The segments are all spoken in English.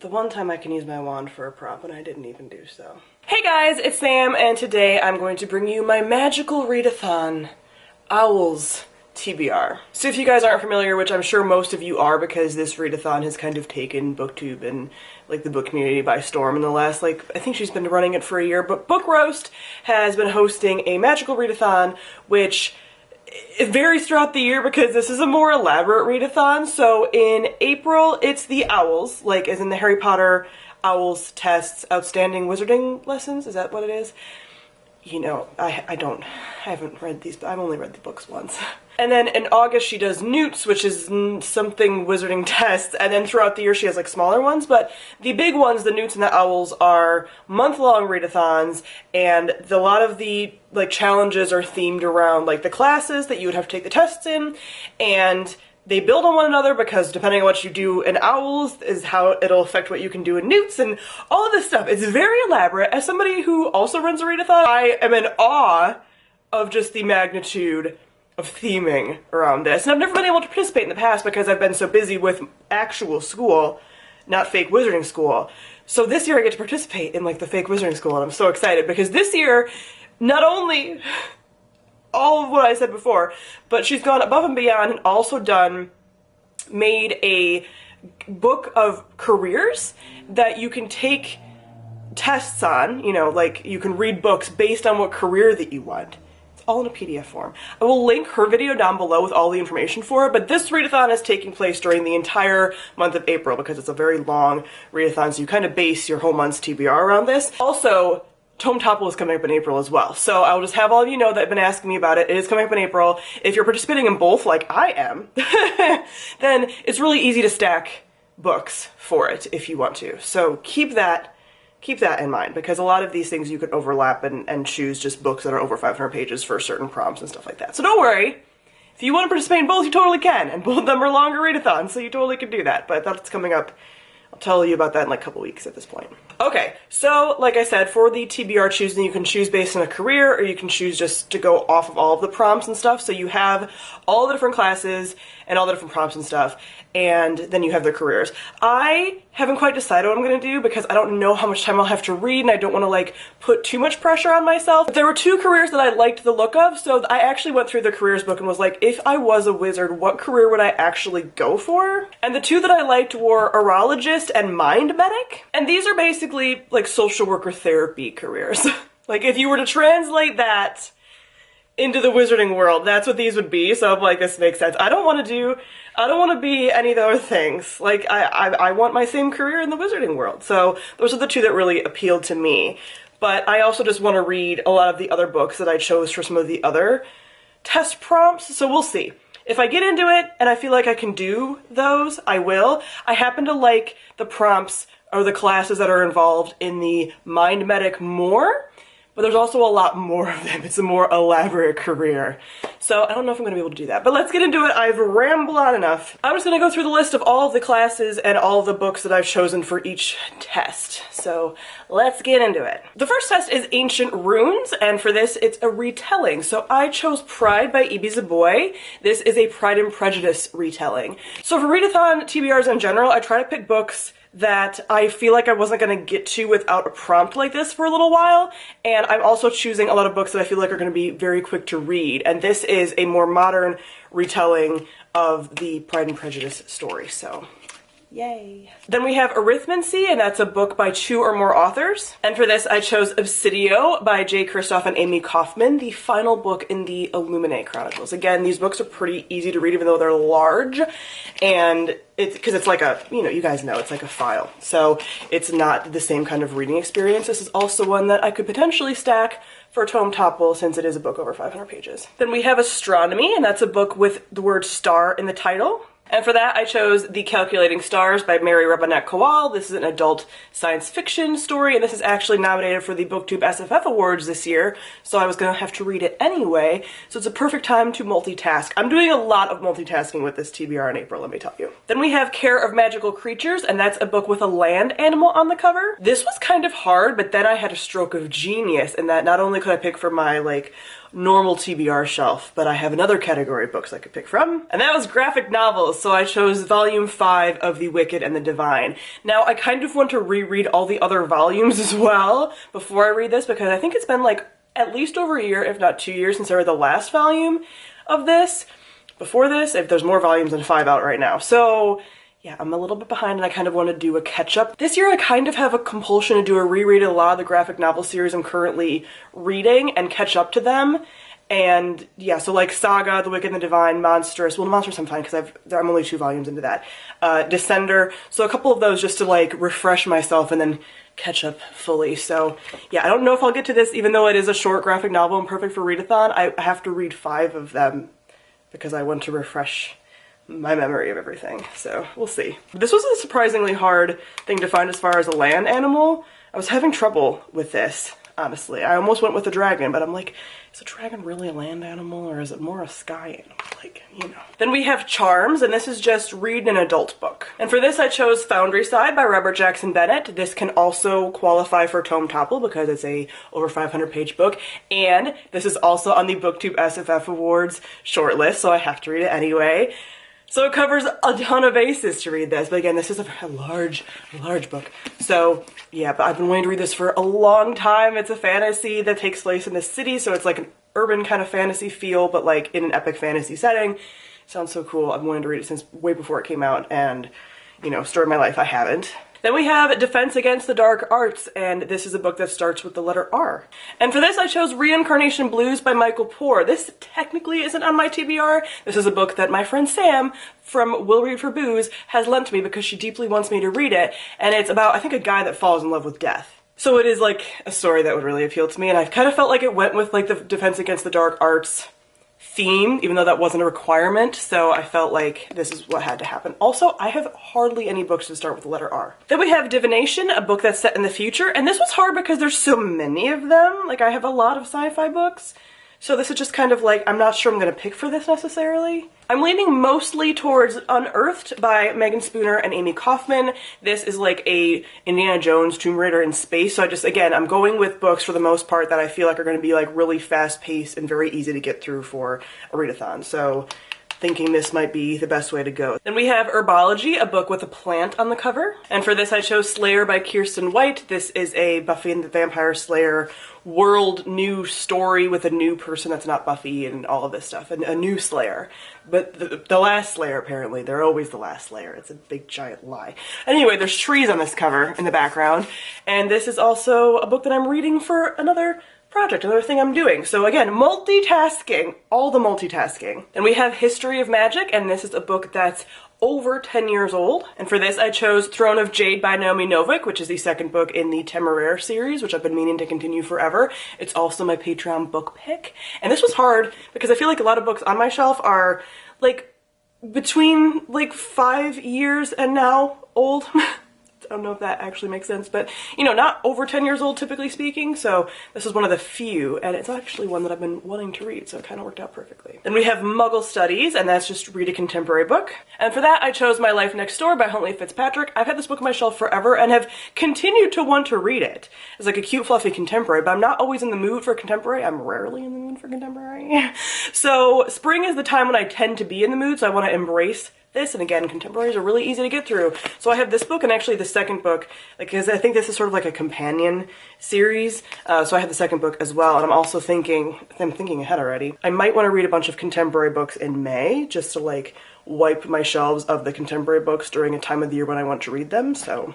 The one time I can use my wand for a prompt, and I didn't even do so. Hey guys, it's Sam, and today I'm going to bring you my Magical Readathon O.W.L.s TBR. So if you guys aren't familiar, which I'm sure most of you are because this readathon has kind of taken BookTube and like the book community by storm in the last, I think she's been running it for a year, but Book Roast has been hosting a Magical Readathon, which it varies throughout the year because this is a more elaborate readathon. So in April, it's the O.W.L.s, like as in the Harry Potter O.W.L.s tests, outstanding wizarding lessons, is that what it is? You know, I haven't read these, I've only read the books once. And then in August she does Newts, which is something wizarding tests, and then throughout the year she has like smaller ones, but the big ones, the Newts and the O.W.L.s, are month-long readathons, and a lot of the like challenges are themed around like the classes that you would have to take the tests in, and they build on one another because depending on what you do in O.W.L.s is how it'll affect what you can do in Newts and all of this stuff. It's very elaborate. As somebody who also runs a readathon, I am in awe of just the magnitude of theming around this. And I've never been able to participate in the past because I've been so busy with actual school, not fake wizarding school. So this year I get to participate in like the fake wizarding school, and I'm so excited because this year, not only all of what I said before, but she's gone above and beyond and also made a book of careers that you can take tests on, you know, like you can read books based on what career that you want. It's all in a PDF form. I will link her video down below with all the information for it, but this readathon is taking place during the entire month of April because it's a very long readathon, so you kind of base your whole month's TBR around this. Also, O.W.L.s is coming up in April as well, so I'll just have all of you know that have been asking me about it. It is coming up in April. If you're participating in both, like I am, then it's really easy to stack books for it if you want to. So keep that in mind, because a lot of these things you could overlap and choose just books that are over 500 pages for certain prompts and stuff like that. So don't worry. If you want to participate in both, you totally can, and both of them are longer readathons, so you totally can do that, but that's coming up. I'll tell you about that in like a couple weeks at this point. Okay, so like I said, for the TBR choosing, you can choose based on a career, or you can choose just to go off of all of the prompts and stuff. So you have all the different classes and all the different prompts and stuff, and then you have their careers. I haven't quite decided what I'm going to do because I don't know how much time I'll have to read, and I don't want to like put too much pressure on myself. But there were two careers that I liked the look of, so I actually went through the careers book and was like, if I was a wizard, what career would I actually go for? And the two that I liked were Arrhythmia and Mind Medic, and these are basically like social worker therapy careers. Like if you were to translate that into the wizarding world, that's what these would be. So I'm like, this makes sense. I don't want to be any of the other things. Like I want my same career in the wizarding world. So those are the two that really appealed to me. But I also just want to read a lot of the other books that I chose for some of the other test prompts. So we'll see. If I get into it and I feel like I can do those, I will. I happen to like the prompts or the classes that are involved in the Mind Medic more, but there's also a lot more of them. It's a more elaborate career. So I don't know if I'm going to be able to do that, but let's get into it. I've rambled on enough. I'm just going to go through the list of all of the classes and all of the books that I've chosen for each test. So let's get into it. The first test is Ancient Runes, and for this it's a retelling. So I chose Pride by E.B. Zaboy. This is a Pride and Prejudice retelling. So for readathon TBRs in general, I try to pick books that I feel like I wasn't going to get to without a prompt like this for a little while, and I'm also choosing a lot of books that I feel like are going to be very quick to read, and this is a more modern retelling of the Pride and Prejudice story, so yay. Then we have Arrhythmia, and that's a book by 2 or more authors. And for this, I chose Obsidio by Jade Kristoff and Amy Kaufman, the final book in the Illuminae Chronicles. Again, these books are pretty easy to read, even though they're large, and because it's like a, you know, you guys know, it's like a file. So it's not the same kind of reading experience. This is also one that I could potentially stack for O.W.L.s since it is a book over 500 pages. Then we have Astronomy, and that's a book with the word star in the title. And for that, I chose The Calculating Stars by Mary Robinette Kowal. This is an adult science fiction story, and this is actually nominated for the BookTube SFF Awards this year, so I was going to have to read it anyway, so it's a perfect time to multitask. I'm doing a lot of multitasking with this TBR in April, let me tell you. Then we have Care of Magical Creatures, and that's a book with a land animal on the cover. This was kind of hard, but then I had a stroke of genius in that not only could I pick for my, like, normal TBR shelf, but I have another category of books I could pick from, and that was graphic novels, so I chose volume 5 of The Wicked and the Divine. Now, I kind of want to reread all the other volumes as well before I read this, because I think it's been like at least over a year, if not 2 years, since I read the last volume of this. Before this, if there's more volumes than 5 out right now. So yeah, I'm a little bit behind and I kind of want to do a catch-up. This year I kind of have a compulsion to do a reread of a lot of the graphic novel series I'm currently reading and catch up to them. And yeah, so like Saga, The Wicked and the Divine, Monstrous. Well, Monstrous I'm fine because I'm only 2 volumes into that. Descender. So a couple of those just to like refresh myself and then catch up fully. So yeah, I don't know if I'll get to this, even though it is a short graphic novel and perfect for readathon. I have to read 5 of them because I want to refresh my memory of everything, so we'll see. This was a surprisingly hard thing to find as far as a land animal. I was having trouble with this, honestly. I almost went with a dragon, but I'm like, is a dragon really a land animal or is it more a sky animal? Like, you know. Then we have Charms, and this is just read an adult book. And for this I chose Foundry Side by Robert Jackson Bennett. This can also qualify for Tome Topple because it's a over 500 page book, and this is also on the BookTube SFF Awards shortlist, so I have to read it anyway. So it covers a ton of bases to read this, but again, this is a large book. So yeah, but I've been wanting to read this for a long time. It's a fantasy that takes place in the city, so it's like an urban kind of fantasy feel, but like in an epic fantasy setting. Sounds so cool. I've wanted to read it since way before it came out, and you know, story of my life, I haven't. Then we have Defense Against the Dark Arts, and this is a book that starts with the letter R. And for this I chose Reincarnation Blues by Michael Poore. This technically isn't on my TBR. This is a book that my friend Sam from Will Read for Booze has lent to me because she deeply wants me to read it, and it's about, I think, a guy that falls in love with death. So it is like a story that would really appeal to me, and I kind of felt like it went with like the Defense Against the Dark Arts theme, even though that wasn't a requirement, so I felt like this is what had to happen. Also, I have hardly any books that start with the letter R. Then we have Divination, a book that's set in the future, and this was hard because there's so many of them. Like, I have a lot of sci-fi books, so this is just kind of like, I'm not sure I'm gonna pick for this necessarily. I'm leaning mostly towards Unearthed by Megan Spooner and Amy Kaufman. This is like a Indiana Jones Tomb Raider in space, so I'm going with books for the most part that I feel like are gonna be like really fast-paced and very easy to get through for a readathon. So thinking this might be the best way to go. Then we have Herbology, a book with a plant on the cover. And for this I chose Slayer by Kirsten White. This is a Buffy and the Vampire Slayer world new story with a new person that's not Buffy and all of this stuff, and a new Slayer. But the last Slayer, apparently, they're always the last Slayer. It's a big giant lie. Anyway, there's trees on this cover in the background, and this is also a book that I'm reading for another project, another thing I'm doing. So again, multitasking, all the multitasking. And we have History of Magic, and this is a book that's over 10 years old. And for this I chose Throne of Jade by Naomi Novik, which is the second book in the Temeraire series, which I've been meaning to continue forever. It's also my Patreon book pick. And this was hard because I feel like a lot of books on my shelf are like between like 5 years and now old. I don't know if that actually makes sense, but you know, not over 10 years old typically speaking, so this is one of the few, and it's actually one that I've been wanting to read, so it kind of worked out perfectly. Then we have Muggle Studies, and that's just read a contemporary book. And for that I chose My Life Next Door by Huntley Fitzpatrick. I've had this book on my shelf forever and have continued to want to read it. It's like a cute fluffy contemporary, but I'm not always in the mood for contemporary. I'm rarely in the mood for contemporary. So spring is the time when I tend to be in the mood, so I want to embrace this, and again, contemporaries are really easy to get through. So I have this book and actually the second book, because I think this is sort of like a companion series, so I have the second book as well, and I'm thinking ahead already. I might want to read a bunch of contemporary books in May, just to like wipe my shelves of the contemporary books during a time of the year when I want to read them, so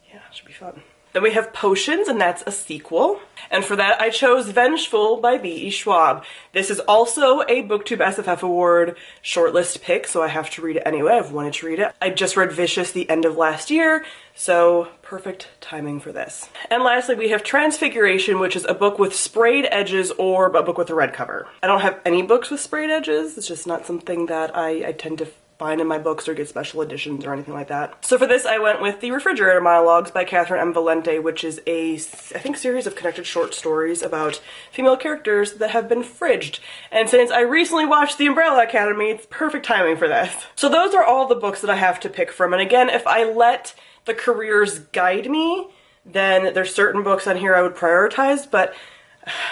yeah, it should be fun. Then we have Potions, and that's a sequel. And for that, I chose Vengeful by B.E. Schwab. This is also a BookTube SFF Award shortlist pick, so I have to read it anyway. I've wanted to read it. I just read Vicious the end of last year, so perfect timing for this. And lastly, we have Transfiguration, which is a book with sprayed edges or a book with a red cover. I don't have any books with sprayed edges. It's just not something that I tend to find in my books or get special editions or anything like that. So for this I went with The Refrigerator Monologues by Catherine M. Valente, which is a, I think, series of connected short stories about female characters that have been fridged. And since I recently watched The Umbrella Academy, it's perfect timing for this. So those are all the books that I have to pick from. And again, if I let the careers guide me, then there's certain books on here I would prioritize, but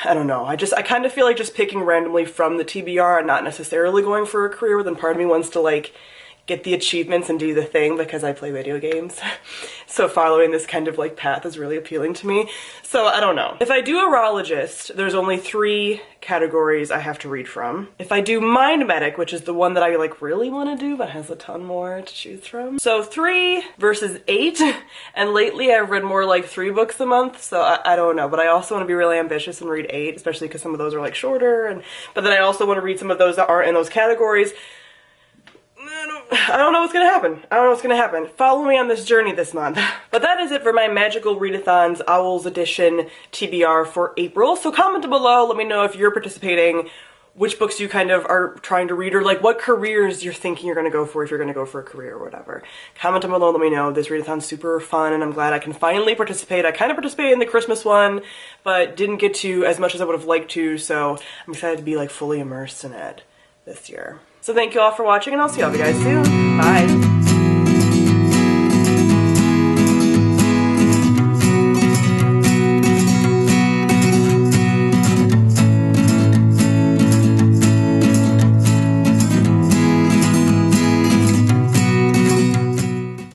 I don't know. I kind of feel like just picking randomly from the TBR and not necessarily going for a career, but then part of me wants to like get the achievements and do the thing because I play video games. So following this kind of like path is really appealing to me. So I don't know. If I do Urologist, there's only 3 categories I have to read from. If I do Mind Medic, which is the one that I like really want to do but has a ton more to choose from. So 3 versus 8, and lately I've read more like 3 books a month, so I don't know. But I also want to be really ambitious and read 8, especially because some of those are like shorter, but then I also want to read some of those that aren't in those categories. I don't know what's gonna happen. I don't know what's gonna happen. Follow me on this journey this month. But that is it for my Magical Readathon's O.W.L.s edition TBR for April. So comment below, let me know if you're participating, which books you kind of are trying to read, or like what careers you're thinking you're gonna go for if you're gonna go for a career or whatever. Comment down below, let me know. This readathon's super fun and I'm glad I can finally participate. I kind of participated in the Christmas one, but didn't get to as much as I would have liked to, so I'm excited to be like fully immersed in it this year. So thank you all for watching, and I'll see all of you guys soon. Bye!